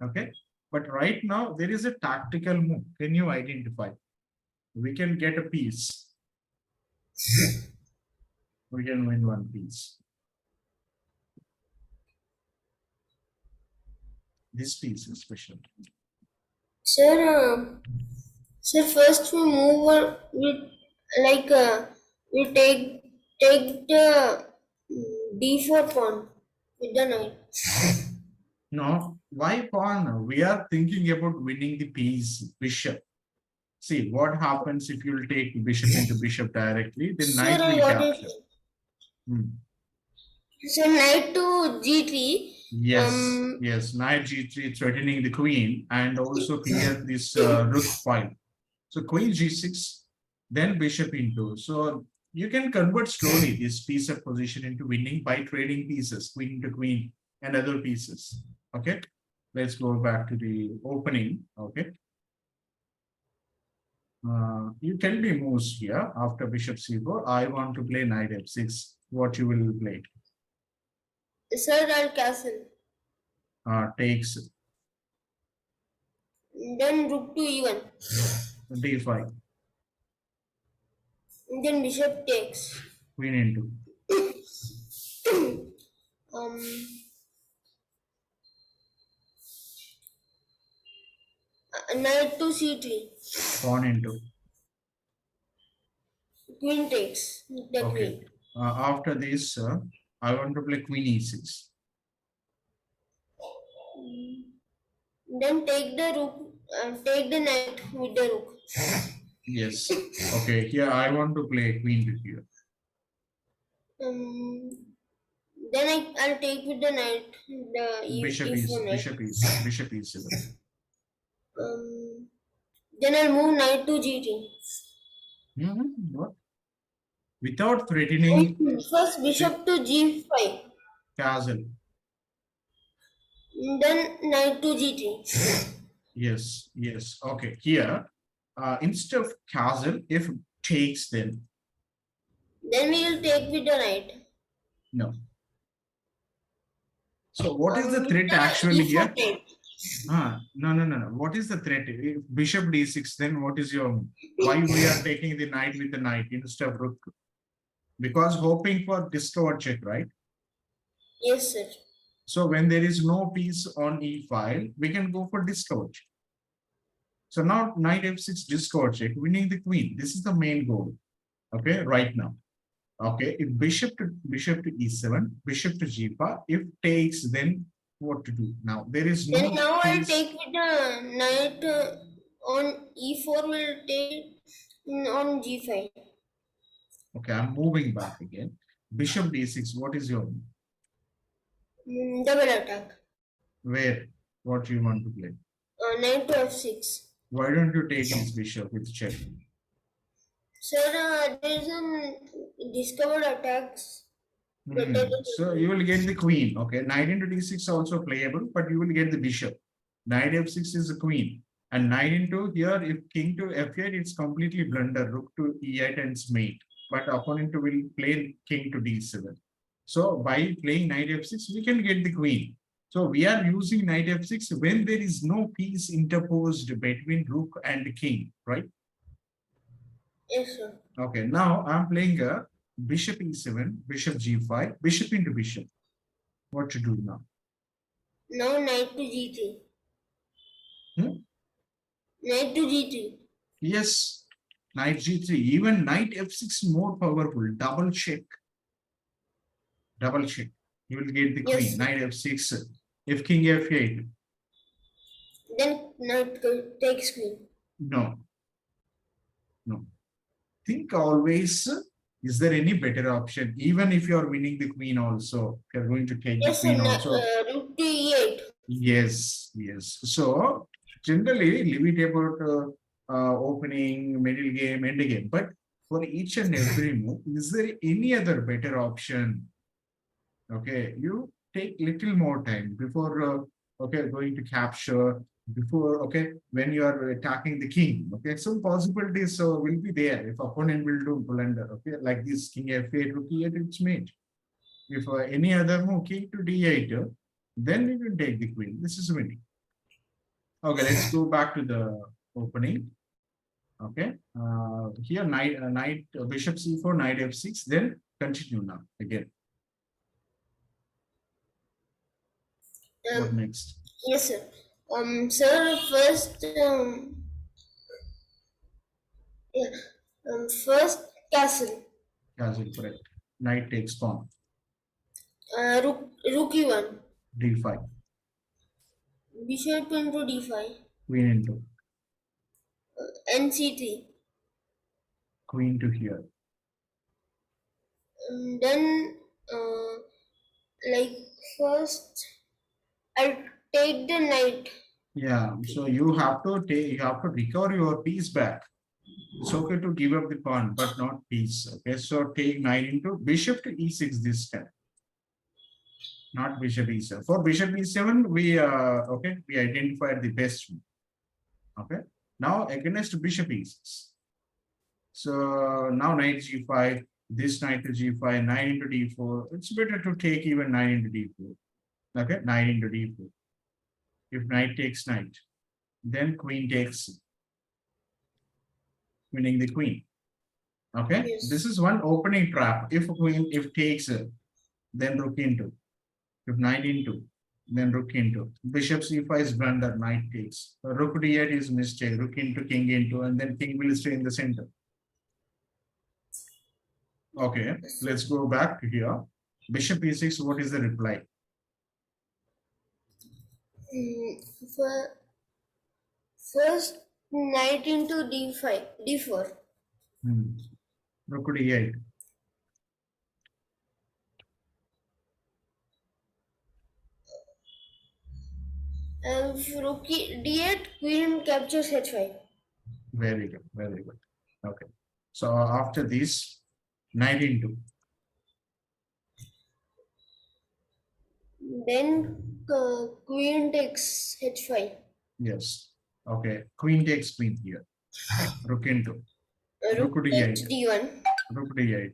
Okay. But right now, there is a tactical move. Can you identify? We can get a piece. We can win one piece. This piece is special. Sir, first we move we take the d4 pawn with the knight. No, why pawn? We are thinking about winning the piece, bishop. See, what happens if you'll take bishop into bishop directly, then Sir, knight I will got it. capture. Hmm. So knight to g3. Yes, yes, knight g3 threatening the queen and also clear this rook file. So queen g6, then bishop into. So you can convert slowly this piece of position into winning by trading pieces, queen into queen and other pieces. Okay, let's go back to the opening. Okay. You can be moves here after bishop c4. I want to play knight f6. What you will play? Sir, I'll castle. Takes Then rook to e1. d5. Then bishop takes. Queen into. Um, Knight to c3. Pawn into. Queen takes. The Okay. queen. After this, I want to play queen e6. Then take the rook. Take the knight with the rook. Yes. Okay. Here I want to play queen to here. Um, then I'll take with the knight. The Bishop is e4 knight. bishop e7. Then I'll move knight to g3. What? Without threatening First bishop to g5. castle. Then knight to g3. Yes. Yes. Okay. Here, instead of castle, if takes, then Then we will take with the knight. no. So what is the threat actually here? No. What is the threat? If bishop d6, then what is your, why we are taking the knight with the knight instead of rook? Because hoping for discover check, right? Yes, sir. So when there is no piece on e file, we can go for discover check. So now knight f6 discover check, winning the queen. This is the main goal. Okay, right now. Okay, if bishop to e7, bishop to g5, if takes, then what to do? Now there is no Then now I'll piece. take with the knight on e4 will take on g5. Okay, I'm moving back again. Bishop d6, what is your, Double attack. where, what you want to play? Knight to f6. Why don't you take this bishop with check? Sir, there is some discovered attacks. So you will get the queen. Okay, knight into d6 also playable, but you will get the bishop. Knight f6 is the queen. And knight into here, if king to f8, it's completely blunder. Rook to e8 and it's mate. But opponent will play king to d7. So by playing knight f6, we can get the queen. So we are using knight f6 when there is no piece interposed between rook and king, right? Yes, sir. Okay, now I'm playing a bishop e7, bishop g5, bishop into bishop. What to do now? Now knight to g3. Knight to g3. Yes, knight g3. Even knight f6 more powerful. Double check. Double check. You will get the queen. Yes. Knight f6. If king f8. Then knight takes queen. No. No. Think always, is there any better option? Even if you are winning the queen also, you're going to take Yes, the queen sir. also. Rook to e8. Yes, yes. So generally leave it about opening, middle game, end game. But for each and every move, is there any other better option? Okay, you take little more time before okay going to capture, before okay when you are attacking the king. Okay, some possibilities will be there if opponent will do blunder. Okay, like this king f8, rook e8, it's mate. If any other move king to d8, then you can take the queen. This is winning. Okay, let's go back to the opening. Okay, here knight bishop c4, knight f6. Then continue now again. What Um, next? yes, sir. Sir, first, yeah, first castle. Castle, correct. Knight takes pawn. Rook e1. D5. Bishop into d5. Queen into. NC3. Queen to here. Then, uh, like first, I'll take the knight. Yeah. So you have to take. You have to recover your piece back. It's okay to give up the pawn, but not piece. Okay. So take knight into bishop to e6 this time. Not bishop e7. For bishop e7, we identified the best one. Okay. Now against bishop e6. So now knight g5, this knight to g5, knight into d4. It's better to take even knight into d4. Okay, knight into d4. If knight takes knight, then queen takes, winning the queen. Okay, Yes. this is one opening trap. If queen, if takes, then rook into. If knight into, then rook into. Bishop c5 is blunder, knight takes. Rook d8 is mistake, rook into, king into, and then king will stay in the center. Okay, let's go back to here. Bishop e6, what is the reply? First, knight into d5, d4. Rook d8. Rook d8, queen captures h5. Very good, very good. Okay. So after this, knight into. Then queen takes h5. Yes. Okay. Queen takes queen here. Rook into. Rook Rook takes d8. d1. Rook d8.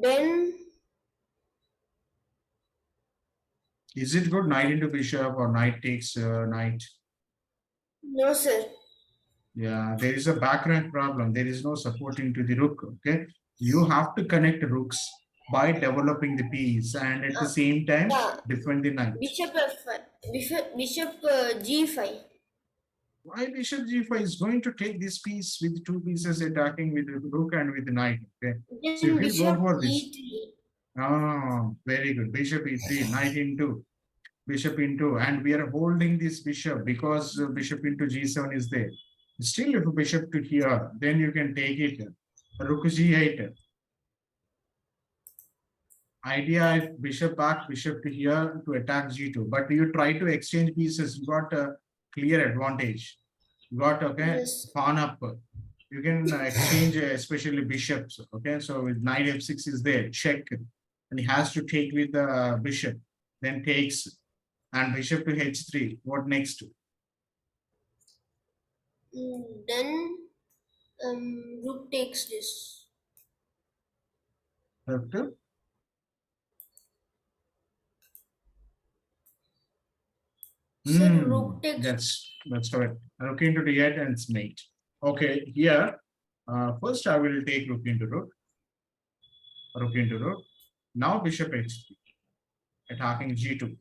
Then Is it good knight into bishop or knight takes knight? no, sir. Yeah, there is a back rank problem. There is no supporting to the rook. Okay. You have to connect rooks by developing the piece and at the same time Yeah, defend the knight. bishop f5. Bishop g5. Why bishop g5 is going to take this piece with two pieces attacking with the rook and with the knight. Okay. So Then if you go bishop for this, e3. oh, very good. Bishop e3, knight into, bishop into, and we are holding this bishop because bishop into g7 is there. Still, if bishop to here, then you can take it. Rook g8. Idea if bishop back, bishop to here to attack g2, but you try to exchange pieces, you got a clear advantage. You got okay, Yes. pawn up. You can exchange especially bishops. Okay, so with knight f6 is there, check, and he has to take with the bishop, then takes, and bishop to h3. What next? Then rook takes this. After Sir, rook takes. that's correct. Rook into d8 and it's mate. Okay, here first I will take rook into rook. Rook into rook. Now bishop h3, attacking g2.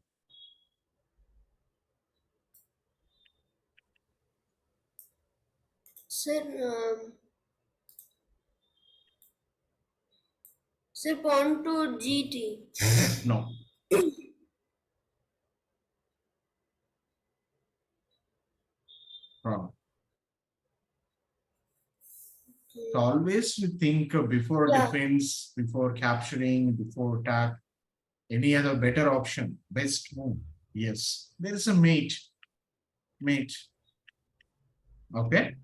Sir, sir, pawn to g3. No. Wrong. So always you think before defense, before capturing, before attack, any other better option, best move. Yes, there is a mate. Mate. Okay.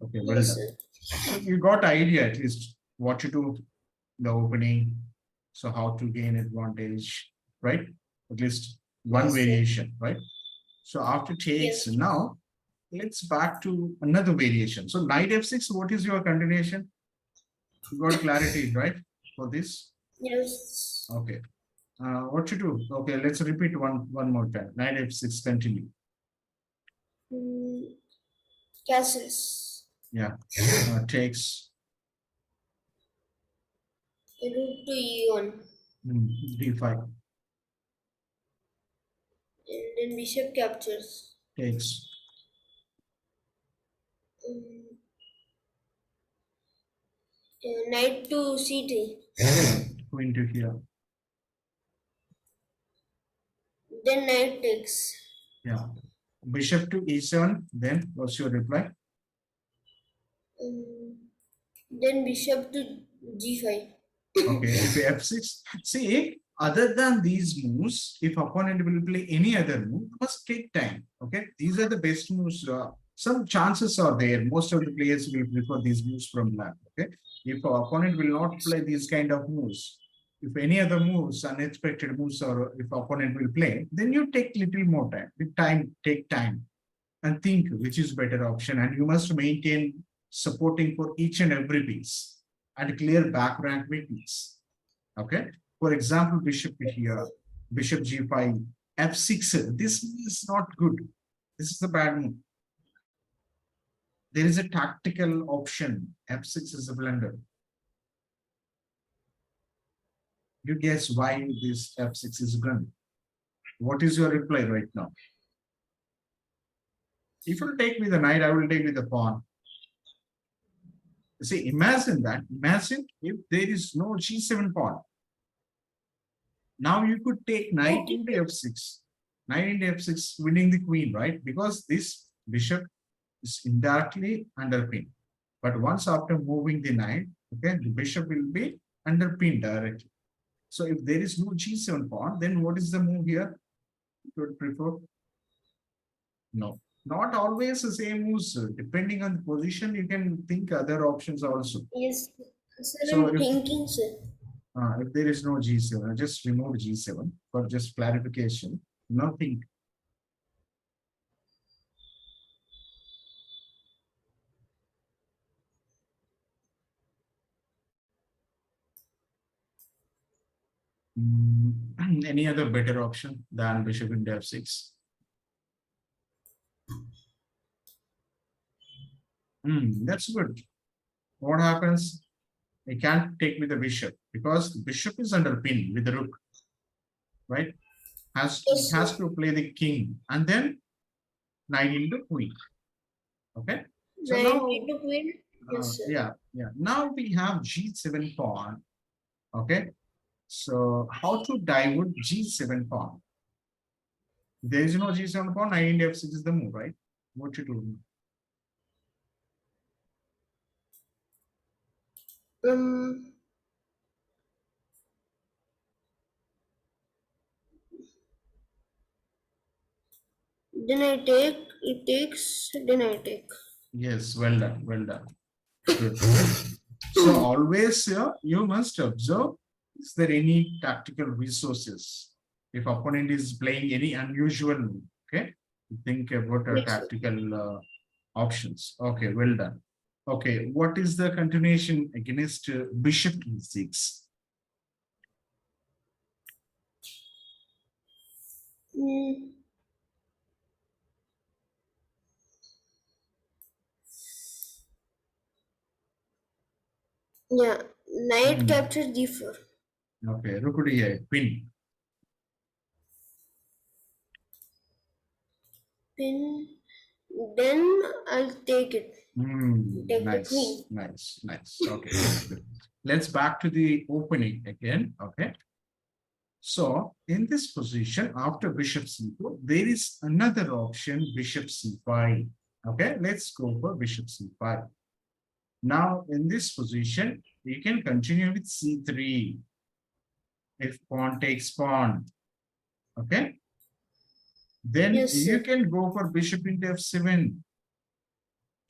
Okay, well Yes, done. sir. So you got idea at least what to do the opening. So how to gain advantage, right? At least one Yes, sir. variation, right? So after takes, Yes. now let's back to another variation. So knight f6, what is your continuation? You got clarity, right? For this? Yes. Okay. What to do? Okay, let's repeat one more time. Knight f6, continue. Mm, castles. Yeah, takes Rook to e1. d5, And then bishop captures. takes Mm, knight to c3. queen to here. Then knight takes. Yeah, bishop to e7. Then what's your reply? Um, then bishop to g5. Okay, if f6. See, other than these moves, if opponent will play any other move, must take time. Okay, these are the best moves. Some chances are there. Most of the players will prefer these moves from black. Okay, if opponent will not play these kind of moves, if any other moves, unexpected moves, or if opponent will play, then you take little more time. With time, take time and think which is better option, and you must maintain supporting for each and every piece and clear back rank weakness. Okay, for example, bishop here, bishop g5, f6. This is not good. This is a bad move. There is a tactical option. F6 is a blunder. You guess why this f6 is done. What is your reply right now? If you take me the knight, I will take with the pawn. See, imagine that. Imagine if there is no g7 pawn. Now you could take knight into f6. Knight into f6, winning the queen, right? Because this bishop is indirectly underpinned. But once after moving the knight, okay, the bishop will be underpinned directly. So if there is no g7 pawn, then what is the move here? You would prefer? No. Not always the same moves. Depending on the position, you can think other options also. Yes, sir, So I'm thinking, sir. if there is no g7, I just remove g7 for just clarification. Nothing. Any other better option than bishop into f6? That's good. What happens? I can't take with the bishop because the bishop is under pin with the rook, right? Yes, Has sir. to play the king and then knight into queen. Okay. So Knight now, into queen. Yes, sir. yeah. Now we have g7 pawn. Okay. So how to divert g7 pawn? There is no g7 pawn. Knight into f6 is the move, right? What you do? Um, then I take, it takes, then I take. Yes, well done, well done. Good. So always you must observe, is there any tactical resources? If opponent is playing any unusual move, okay? Think about Yes, sir. tactical options. Okay, well done. Okay, what is the continuation against bishop e6? Mm, yeah, knight Hmm. captures d4. Okay, rook to e8, pin. Pin, then I'll take it. Take the Nice, queen. nice, nice. Okay, good. Let's back to the opening again. Okay. So in this position, after bishop c4, there is another option, bishop c5. Okay, let's go for bishop c5. Now in this position, you can continue with c3. If pawn takes pawn, okay, then Yes, you sir. can go for bishop into f7,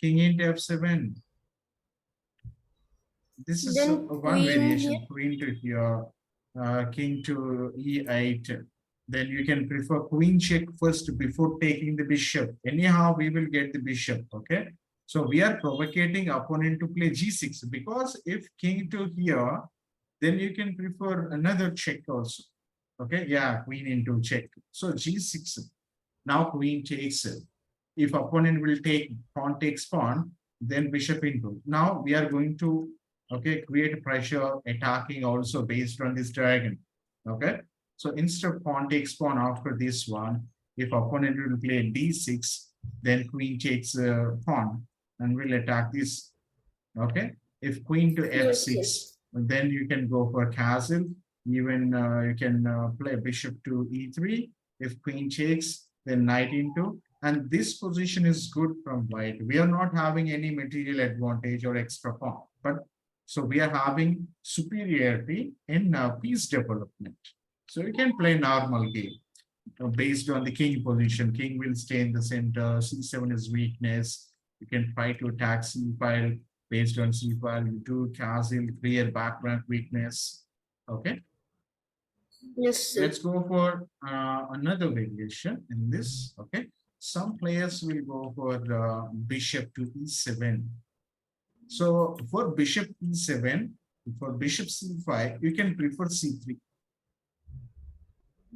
king into f7. This is Then one queen here. variation, queen to here, king to e8. Then you can prefer queen check first before taking the bishop. Anyhow, we will get the bishop, okay? So we are provocating opponent to play g6 because if king to here, then you can prefer another check also. Okay, yeah, queen into check. So g6. Now queen takes it. If opponent will take pawn takes pawn, then bishop into. Now we are going to create pressure attacking also based on this dragon. Okay, so instead of pawn takes pawn after this one, if opponent will play d6, then queen takes pawn and will attack this. Okay, if queen to Yes, f6, yes. then you can go for castle. Even you can play bishop to e3. If queen takes, then knight into. And this position is good from white. We are not having any material advantage or extra pawn, but so we are having superiority in piece development. So you can play normal game based on the king position. King will stay in the center. C7 is weakness. You can try to attack C file based on C file. You do castle, clear background weakness. Okay. Yes, sir. Let's go for another variation in this. Okay. Some players will go for bishop to e7. So for bishop e7, for bishop c5, you can prefer c3.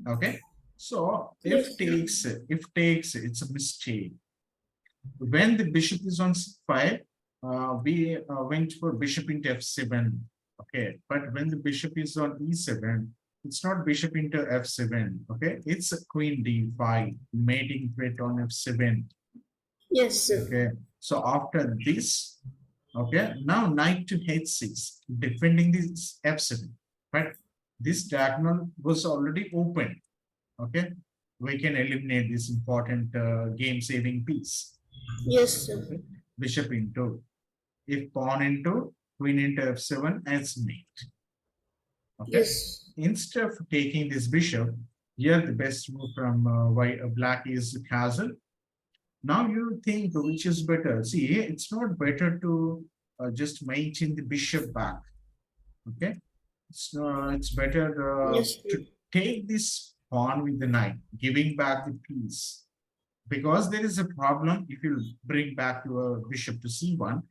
Okay. So Yes, if takes, it's a mistake. When the bishop is on c5, we went for bishop into f7. Okay, but when the bishop is on e7, it's not bishop into f7. Okay, it's a queen d5, mating threat on f7. yes, sir. Okay, so after this, okay, now knight to h6, defending this f7. But this diagonal was already open. Okay, we can eliminate this important game-saving piece. Yes, sir. Okay. Bishop into. If pawn into, queen into f7 as mate. Okay. Yes. Instead of taking this bishop, here the best move from black is castle. Now you think which is better. See, it's not better to just maintain the bishop back. Okay. It's better Yes, sir. to take this pawn with the knight, giving back the piece. Because there is a problem if you bring back your bishop to c1,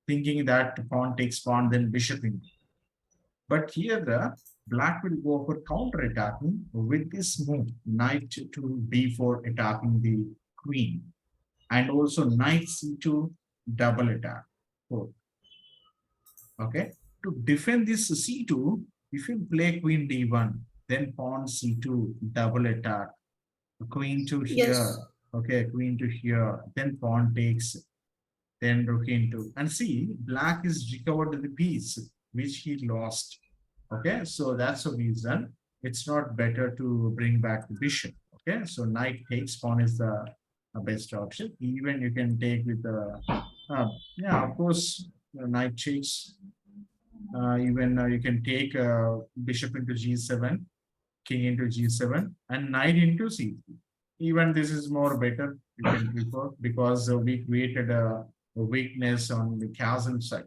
thinking that pawn takes pawn, then bishop in. But here the black will go for counter attacking with this move, knight to b4 attacking the queen, and also knight c2 double attack. Okay, to defend this c2, if you play queen d1, then pawn c2 double attack, queen to here. Yes. Okay, queen to here, then pawn takes, then rook into. And see, black is recovered the piece which he lost. Okay, so that's the reason it's not better to bring back the bishop. Okay, so knight takes pawn is the best option. Even you can take with the, yeah, of course, knight takes. Even you can take bishop into g7, king into g7, and knight into c3. Even this is more better, you can prefer, because we created a weakness on the castle side.